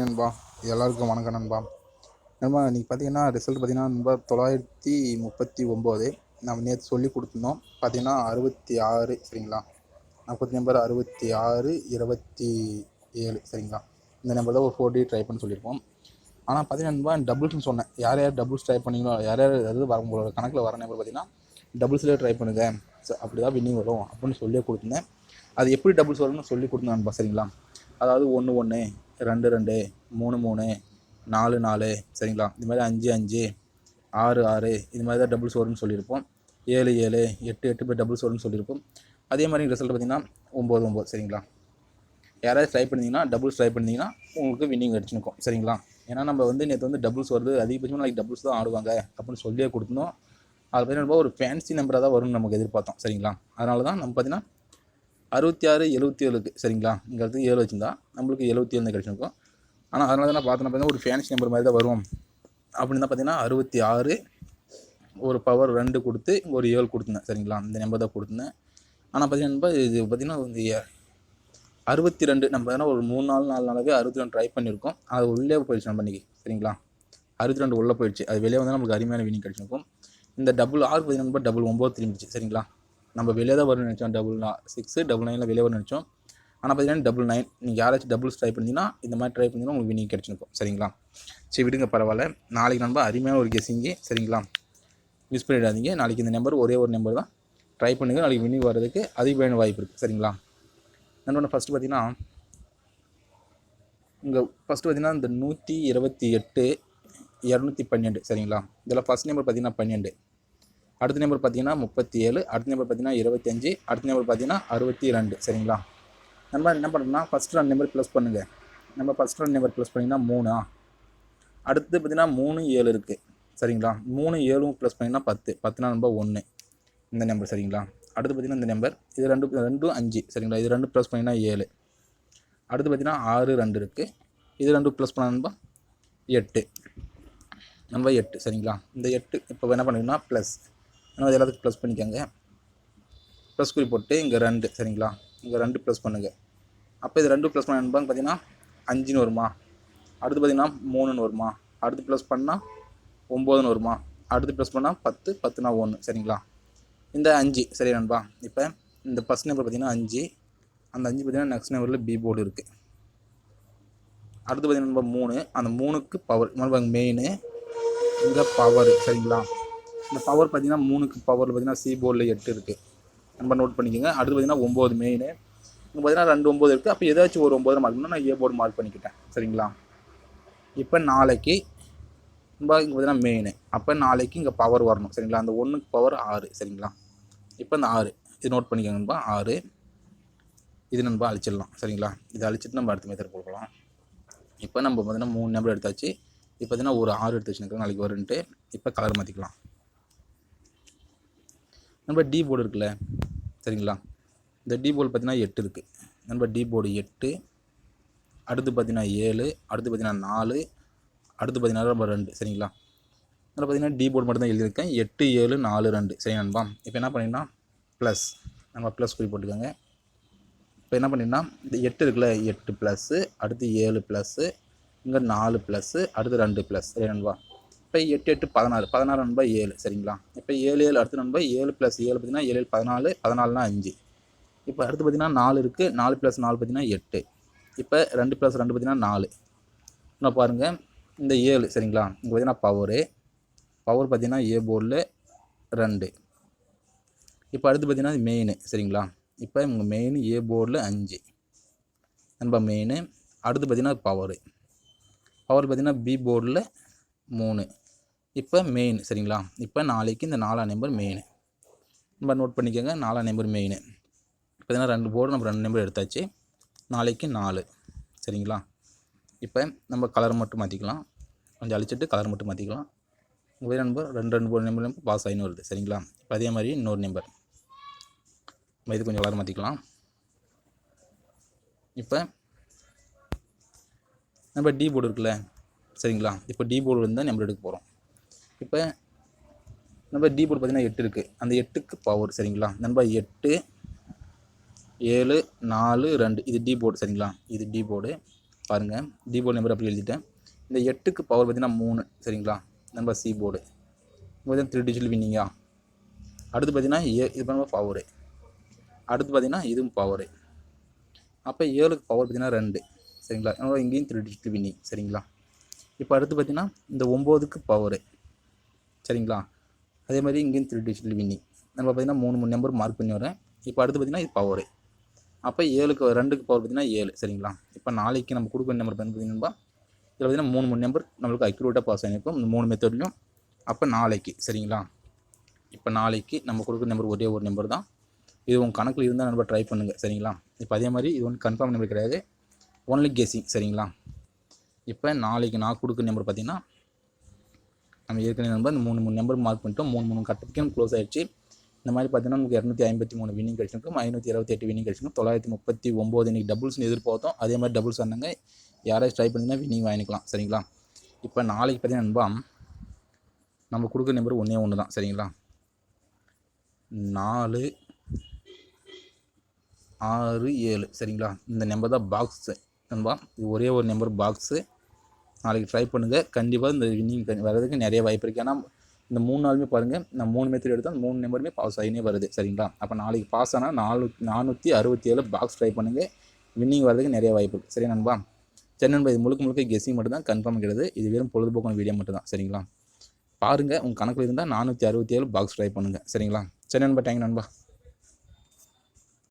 நண்பா, எல்லாருக்கும் வணக்கம் நண்பா. நண்பா இன்றைக்கி பார்த்தீங்கன்னா ரிசல்ட் பார்த்தீங்கன்னா நண்பா 939 நம்ம நேற்று சொல்லி கொடுத்துருந்தோம். பார்த்தீங்கன்னா 66 சரிங்களா. 40 நம்பர் 66 27 சரிங்களா. இந்த நம்பர் தான் ஒரு 4D ட்ரை பண்ண சொல்லியிருப்போம். ஆனால் பார்த்தீங்கன்னா நண்பா டபுள்ஸ்னு சொன்னேன். யார் யார் டபுள்ஸ் ட்ரை பண்ணிங்களோ யார் யார் அதாவது உங்களோட கணக்கில் வர நம்பர் பார்த்தீங்கன்னா டபுள்ஸ்லேயே ட்ரை பண்ணுங்கள், அப்படி தான் வின்னிங் வரும் அப்படின்னு சொல்லியே கொடுத்துருந்தேன். அது எப்படி டபுள்ஸ் வரும்னு சொல்லி கொடுத்தேன் நண்பா சரிங்களா. அதாவது 1 1 2 2 3 3 4 4 சரிங்களா. இது மாதிரி 5 5 6 6 இது மாதிரி தான் டபுள்ஸ் வரும்னு சொல்லியிருப்போம். 7 7 8 8 பேர் டபுள்ஸ் வரும்னு சொல்லியிருப்போம். அதே மாதிரி ரிசல்ட் பார்த்தீங்கன்னா 9 9 சரிங்களா. யாராவது ட்ரை பண்ணிங்கன்னா டபுள்ஸ் ட்ரை பண்ணிங்கன்னா உங்களுக்கு வின்னிங் அடிச்சுருக்கும் சரிங்களா. ஏன்னா நம்ம வந்து நேற்று வந்து டபுள்ஸ் வருது, அதிகபட்சமாக நாளைக்கு டபுள்ஸ் தான் ஆடுவாங்க அப்படின்னு சொல்லியே கொடுத்தோம். அது பார்த்தீங்கன்னா ஒரு ஃபேன்சி நம்பராக தான் வரும்னு நமக்கு எதிர்பார்த்தோம் சரிங்களா. அதனால தான் நம்ம பார்த்தீங்கன்னா 66 77 சரிங்களா. இங்கே வந்து 7 வச்சுருந்தா நம்மளுக்கு 77 கிடைச்சிருக்கும். ஆனால் அதனால தான் நான் பார்த்தீங்கன்னா ஒரு ஃபேன்சி நம்பர் மாதிரி தான் வரும் அப்படின்னு தான் பார்த்தீங்கன்னா 66 ஒரு பவர் 2 கொடுத்து ஒரு 7 கொடுத்துருந்தேன் சரிங்களா. இந்த நம்பர் தான் கொடுத்துருந்தேன். ஆனால் பார்த்தீங்கன்னா இது பார்த்தீங்கன்னா வந்து 62 நம்ம பார்த்தீங்கன்னா ஒரு 3 நாள் 4 நாளாகவே 62 ட்ரை பண்ணியிருக்கோம். அது உள்ளே போயிடுச்சு நம்ம இன்றைக்கி சரிங்களா. 62 உள்ளே போயிடுச்சு. அது வெளியே வந்து நமக்கு அருமையான வினிங் கிடைச்சிருக்கும். இந்த டபுள் 6 பார்த்தீங்கன்னா டபுள் 9 திரும்பிச்சு சரிங்களா. நம்ம வெளியே தான் வரும்னு நினச்சோம். டபுள் 6 டபுள் 9 வெளியே வரும்னு நினச்சோம். ஆனால் பார்த்தீங்கன்னா டபுள் 9 நீங்கள் யாராச்சும் டபுள்ஸ் ட்ரை பண்ணிங்கன்னா இந்த மாதிரி ட்ரை பண்ணிங்கன்னா உங்களுக்கு வினிங் கிடச்சிருக்கும் சரிங்களா. சரி விடுங்க பரவாயில்ல. நாளைக்கு நண்பா அருமையான ஒரு கெஸ்ஸிங்கு சரிங்களா. மிஸ் பண்ணிடாதீங்க. நாளைக்கு இந்த நம்பர் ஒரே ஒரு நம்பர் தான் ட்ரை பண்ணுங்கள். நாளைக்கு வினிங் வர்றதுக்கு அதிகமான வாய்ப்பு இருக்குது சரிங்களா. நண்பா ஃபஸ்ட்டு பார்த்தீங்கன்னா இங்கே ஃபஸ்ட்டு பார்த்தீங்கன்னா இந்த 128 212 சரிங்களா. இதில் ஃபஸ்ட் நம்பர் பார்த்தீங்கன்னா 12, அடுத்த நம்பர் பார்த்தீங்கன்னா 37, அடுத்த நம்பர் பார்த்தீங்கன்னா 25, அடுத்த நம்பர் பார்த்தீங்கன்னா 62 சரிங்களா. நம்ம என்ன பண்ணுறோம்னா ஃபஸ்ட் 2 நம்பர் ப்ளஸ் பண்ணுங்கள். நம்ம ஃபஸ்ட் 2 நம்பர் ப்ளஸ் பண்ணிங்கன்னா 3, அடுத்து பார்த்தீங்கன்னா 3 7 இருக்குது சரிங்களா. 3 7 ப்ளஸ் பண்ணிங்கன்னா 10 10 நம்ப 1 இந்த நம்பர் சரிங்களா. அடுத்து பார்த்தீங்கன்னா இந்த நம்பர் இது 2 5 சரிங்களா. இது 2 ப்ளஸ் பண்ணிங்கன்னா 7, அடுத்து பார்த்தீங்கன்னா 6 2 இருக்குது, இது 2 ப்ளஸ் பண்ணா 8 நம்ம 8 சரிங்களா. இந்த 8 இப்போ என்ன பண்ணிங்கன்னா ப்ளஸ் நம்ம எல்லாத்துக்கும் ப்ளஸ் பண்ணிக்கோங்க. ப்ளஸ் குறி போட்டு இங்கே 2 சரிங்களா. இங்கே 2 ப்ளஸ் பண்ணுங்கள். அப்போ இது 2 ப்ளஸ் பண்ண பார்த்தீங்கன்னா 5ன்னு வருமா, அடுத்து பார்த்தீங்கன்னா 3ன்னு வருமா, அடுத்து ப்ளஸ் பண்ணால் 9ன்னு வருமா, அடுத்து ப்ளஸ் பண்ணால் 10 10னா 1 சரிங்களா. இந்த 5 சரி நண்பா. இப்போ இந்த ஃபஸ்ட் நம்பர் பார்த்தீங்கன்னா 5, அந்த 5 பார்த்தீங்கன்னா நெக்ஸ்ட் நம்பரில் பி போர்டு இருக்குது. அடுத்து பார்த்தீங்கன்னா 3, அந்த 3க்கு பவர் மெயின் இங்கே பவர் சரிங்களா. இந்த பவர் பார்த்தீங்கன்னா 3க்கு பவரில் பார்த்தீங்கன்னா சி போர்டில் 8 இருக்குது. நம்ம நோட் பண்ணிக்கோங்க. அடுத்து பார்த்தீங்கன்னா 9 மெயின், இங்கே பார்த்தீங்கன்னா 2 9 இருக்குது. அப்போ ஏதாச்சும் ஒரு 9 மார்க் பண்ணால் நான் ஏ போர்டு மார்க் பண்ணிக்கிட்டேன் சரிங்களா. இப்போ நாளைக்கு இங்கே பார்த்தீங்கன்னா மெயின், அப்போ நாளைக்கு இங்கே பவர் வரணும் சரிங்களா. அந்த 1க்கு பவர் 6 சரிங்களா. இப்போ இந்த 6 இது நோட் பண்ணிக்கோங்க நண்பா. 6 இது நண்பா அழிச்சிடலாம் சரிங்களா. இதை அழிச்சிட்டு நம்ம அடுத்த மெத்தட் கொடுக்கலாம். இப்போ நம்ம பார்த்தீங்கன்னா 3 நம்பர் எடுத்தாச்சு. இப்போ பார்த்தீங்கன்னா ஒரு 6 எடுத்து வச்சுருக்கோம் நாளைக்கு வருன்ட்டு. இப்போ கலர் மாற்றிக்கலாம். நம்ம டி போர்டு இருக்குல்ல சரிங்களா. இந்த டி போர்டு பார்த்தீங்கன்னா 8 இருக்குது. நம்ம டி போர்டு 8, அடுத்து பார்த்தீங்கன்னா 7, அடுத்து பார்த்தீங்கன்னா 4, அடுத்து பார்த்தீங்கன்னா நம்ம 2 சரிங்களா. அதில் பார்த்தீங்கன்னா டி போர்டு மட்டும் தான் எழுதியிருக்கேன். 8 7 4 2 சரி நண்பா. இப்போ என்ன பண்ணிங்கன்னா ப்ளஸ் நம்ம ப்ளஸ் குறி போட்டுக்கோங்க. இப்போ என்ன பண்ணிங்கன்னா இந்த 8 இருக்குல்ல 8 ப்ளஸ்ஸு, அடுத்து 7 ப்ளஸ்ஸு, இங்கே 4 ப்ளஸ்ஸு, அடுத்து 2 ப்ளஸ் சரி நண்பா. இப்போ 8 8 16 16 நண்பா 7 சரிங்களா. இப்போ 7 7 அடுத்து நண்பா 7 + 7 பார்த்தீங்கன்னா 7 14 14னா 5. இப்போ அடுத்து பார்த்தீங்கன்னா 4 இருக்குது, 4 + 4 பார்த்தீங்கன்னா 8. இப்போ 2 + 2 பார்த்தீங்கன்னா 4. இன்னும் பாருங்கள் இந்த 7 சரிங்களா. இங்கே பார்த்தீங்கன்னா பவர் பார்த்தீங்கன்னா ஏ போர்டில் 2. இப்போ அடுத்து பார்த்தீங்கன்னா மெயின் சரிங்களா. இப்போ இங்கே மெயின் ஏ போர்டில் 5 நண்பா மெயின். அடுத்து பார்த்தீங்கன்னா பவர் பார்த்தீங்கன்னா பி போர்டில் 3. இப்போ மெயின் சரிங்களா. இப்போ நாளைக்கு இந்த 4ஆம் நம்பர் மெயின் நம்ம நோட் பண்ணிக்கோங்க. 4ஆம் நம்பர் மெயின். பார்த்தீங்கன்னா 2 போர்டு நம்ம 2 நம்பர் எடுத்தாச்சு. நாளைக்கு 4 சரிங்களா. இப்போ நம்ம கலர் மட்டும் மாற்றிக்கலாம். கொஞ்சம் அழிச்சிட்டு கலர் மட்டும் மாற்றிக்கலாம். ஒரே நம்பர் 2 2 நம்பர் பாஸ் ஆகின்னு வருது சரிங்களா. இப்போ அதே மாதிரி இன்னொரு நம்பர் இது கொஞ்சம் கலர் மாற்றிக்கலாம். இப்போ நம்ம டி போர்டு இருக்குல்ல சரிங்களா. இப்போ டி போர்டு இருந்தால் நம்பர் எடுக்க போகிறோம். இப்போ நம்ம டி போர்டு பார்த்தீங்கன்னா 8 இருக்குது. அந்த 8க்கு பவர் சரிங்களா. நண்பா 8 7 4 2 இது டி போர்டு சரிங்களா. இது டி போர்டு. பாருங்கள், டி போர்டு நம்பர் அப்படி எழுதிட்டேன். இந்த 8க்கு பவர் பார்த்தீங்கன்னா 3 சரிங்களா, நண்பா சி போர்டு பார்த்தீங்கன்னா 3 டிஜிட்டல் வின்னிங்கா. அடுத்து பார்த்தீங்கன்னா இது பண்ண பவரு, அடுத்து பார்த்தீங்கன்னா இதுவும் பவரு. அப்போ 7க்கு பவர் பார்த்தீங்கன்னா 2 சரிங்களா, இங்கேயும் 3 டிஜிட்டல் வின்னிங் சரிங்களா. இப்போ அடுத்து பார்த்தீங்கன்னா இந்த 9க்கு பவரு சரிங்களா, அதே மாதிரி இங்கேயும் 3 டிஜிட்டல் வின்னிங். நம்ம பார்த்தீங்கன்னா 3 நம்பர் மார்க் பண்ணி வரேன். இப்போ அடுத்து பார்த்தீங்கன்னா இது பவரு. அப்போ 7க்கு 2க்கு பவர் பார்த்தீங்கன்னா 7 சரிங்களா. இப்போ நாளைக்கு நம்ம கொடுக்குற நம்பர் பார்த்தீங்கன்னா இதில் பார்த்தீங்கன்னா 3 நம்பர் நம்மளுக்கு அக்யூரேட்டாக பாஸ் ஆகிருக்கும் இந்த 3 மெத்தட்லையும். அப்போ நாளைக்கு சரிங்களா, இப்போ நாளைக்கு நம்ம கொடுக்குற நம்பர் ஒரே ஒரு நம்பர் தான். இது உங்கள் கணக்கில் இருந்தால் நம்ம ட்ரை பண்ணுங்கள் சரிங்களா. இப்போ அதே மாதிரி இது ஒன்று கன்ஃபார்ம் நம்பர் கிடையாது, ஒன்லி கெஸ்ஸிங் சரிங்களா. இப்போ நாளைக்கு நான் கொடுக்குற நம்பர் பார்த்தீங்கன்னா நம்ம ஏற்கனவே நம்பர் இந்த 3 நம்பர் மார்க் பண்ணிட்டோம். 3 கட்டத்துக்கு க்ளோஸ் ஆகிடுச்சு. இந்த மாதிரி பார்த்தீங்கன்னா நமக்கு 253 வின்னிங் கிடச்சிருக்கும், 528 வின்னிங் கிடச்சிருக்கும், 939 இன்றைக்கி டபுள்ஸ்னு எதிர்பார்த்தோம். அதே மாதிரி டபுள்ஸ் ஆனாங்க. யாராச்சும் ட்ரை பண்ணிங்கன்னா வின்னிங் வாங்கிக்கலாம் சரிங்களா. இப்போ நாளைக்கு பார்த்தீங்கன்னா நண்பா நம்ம கொடுக்குற நம்பர் ஒன்று தான் சரிங்களா. 4 6 7 சரிங்களா. இந்த நம்பர் தான் பாக்ஸு நண்பா. இது ஒரே ஒரு நம்பர் பாக்ஸு. நாளைக்கு ட்ரை பண்ணுங்கள், கண்டிப்பாக இந்த வின்னிங் வர்றதுக்கு நிறைய வாய்ப்பு இருக்குது. ஏன்னா இந்த 3 நாளுமே பாருங்கள், நான் 3 மெத்தட் எடுத்தால் 3 நம்பருமே பாஸ் ஆகினே வருது சரிங்களா. அப்போ நாளைக்கு பாஸ் ஆனால் 467 பாக்ஸ் ட்ரை பண்ணுங்கள், வின்னிங் வர்றதுக்கு நிறைய வாய்ப்பு இருக்குது சரி நண்பா. சரி நண்பா, இது முழுக்க கெஸ்ஸிங் மட்டும் தான், கன்ஃபார்ம் கிடையாது. இது வெறும் பொழுதுபோக்கான வீடியோ மட்டும் தான் சரிங்களா. பாருங்கள், உங்கள் கணக்கில் இருந்தால் 467 பாக்ஸ் ட்ரை பண்ணுங்கள் சரிங்களா. சரி நண்பா, தேங்க்யூ நண்பா.